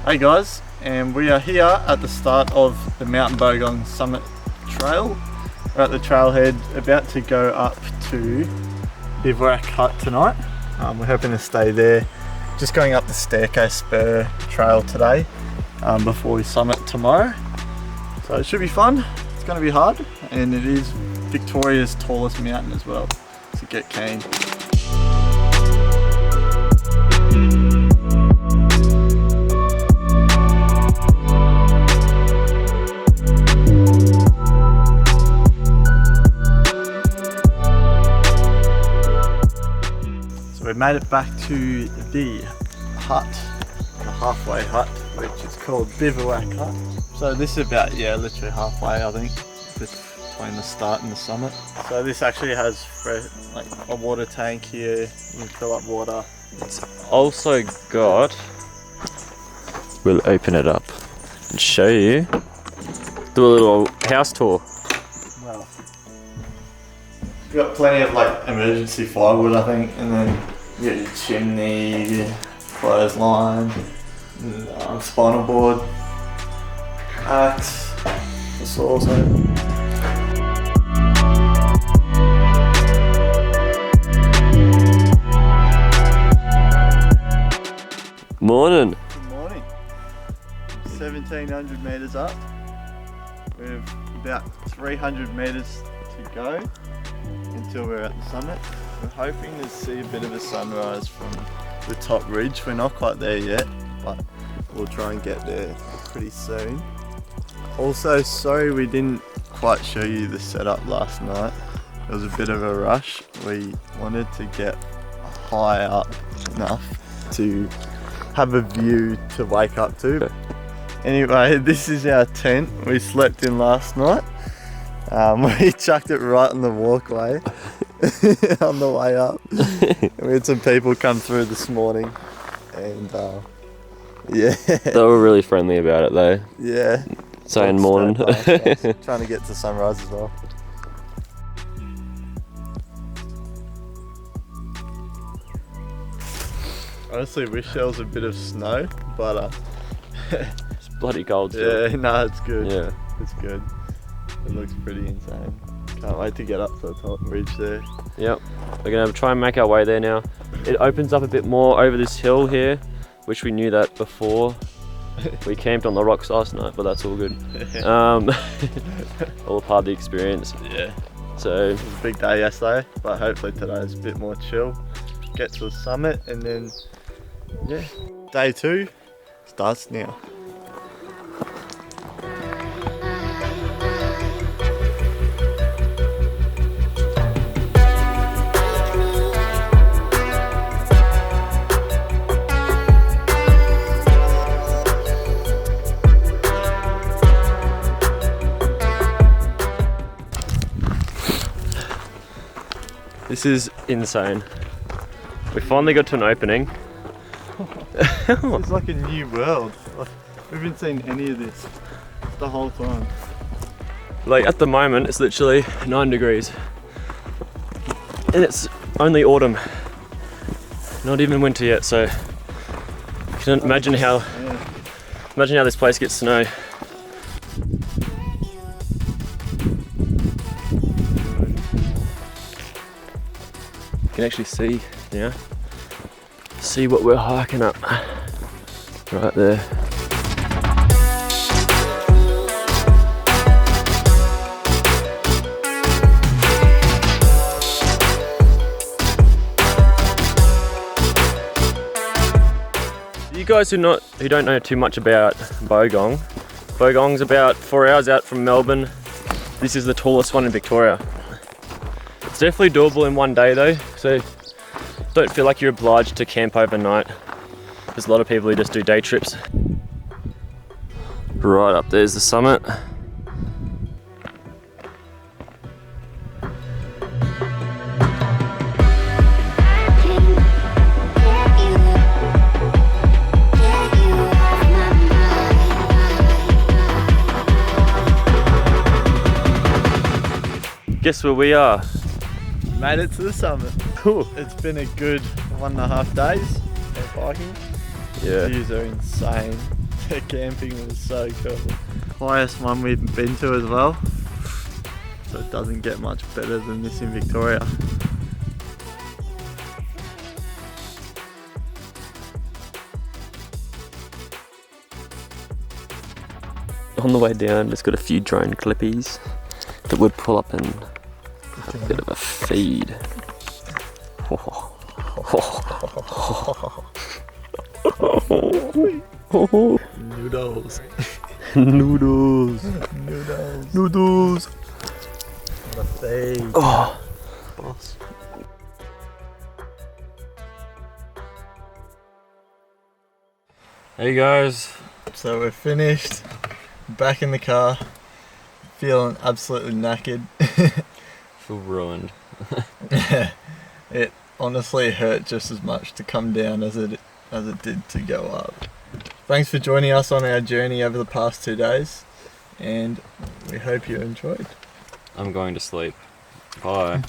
Hey guys, and we are here at the start of the Mount Bogong Summit Trail. We're at the trailhead, about to go up to Bivouac Hut tonight. We're hoping to stay there. Just going up the Staircase Spur trail today before we summit tomorrow. So it should be fun. It's going to be hard, and it is Victoria's tallest mountain as well, so get keen. We made it back to the hut, the halfway hut, which is called Bivouac Hut. So this is about, literally halfway, I think, between the start and the summit. So this actually has like a water tank here. You can fill up water. It's also got, we'll open it up and show you, do a little house tour. Wow. We've got plenty of like emergency firewood, I think, and then you got your chimney, your clothesline, spinal board, axe, the saw. Morning. Good morning. 1,700 metres up. We have about 300 metres to go until we're at the summit. We're hoping to see a bit of a sunrise from the top ridge. We're not quite there yet, but we'll try and get there pretty soon. Also, sorry we didn't quite show you the setup last night. It was a bit of a rush. We wanted to get high up enough to have a view to wake up to. Anyway, this is our tent we slept in last night. We chucked it right on the walkway on the way up. We had some people come through this morning, and yeah. They were really friendly about it though. Yeah. Saying morning. Trying to get to sunrise as well. Honestly, wish there was a bit of snow, but It's bloody cold still. yeah, no, it's good. Yeah. It's good. It looks pretty insane. Can't wait to get up to the top ridge there. Yep. We're gonna try and make our way there now. It opens up a bit more over this hill here, which we knew that before. We camped on the rocks last night, but that's all good. All part of the experience. Yeah. So It was a big day yesterday, but hopefully today is a bit more chill. Get to the summit, and then yeah, day 2 starts now. this is insane. We finally got to an opening. It's like a new world. We haven't seen any of this the whole time. Like at the moment it's literally 9 degrees. And it's only autumn. Not even winter yet, so you can imagine how this place gets snow. You can actually see, see what we're hiking up right there. You guys who don't know too much about Bogong, Bogong's about 4 hours out from Melbourne. This is the tallest one in Victoria. It's definitely doable in one day though, so don't feel like you're obliged to camp overnight. There's a lot of people who just do day trips. Right up there's the summit. Guess where we are? Made it to the summit. Cool. It's been a good 1.5 days of biking. Yeah. Views are insane. The camping was so cool. Highest one we've been to as well. So it doesn't get much better than this in Victoria. On the way down, just got a few drone clippies that would pull up and have a bit of a feed. Noodles. Noodles. Noodles. Noodles. What a feed. Oh. Boss. Hey guys. So we're finished. Back in the car. Feeling absolutely knackered. Feel ruined. It honestly hurt just as much to come down as it did to go up. Thanks for joining us on our journey over the past 2 days, and we hope you enjoyed. I'm going to sleep. Bye.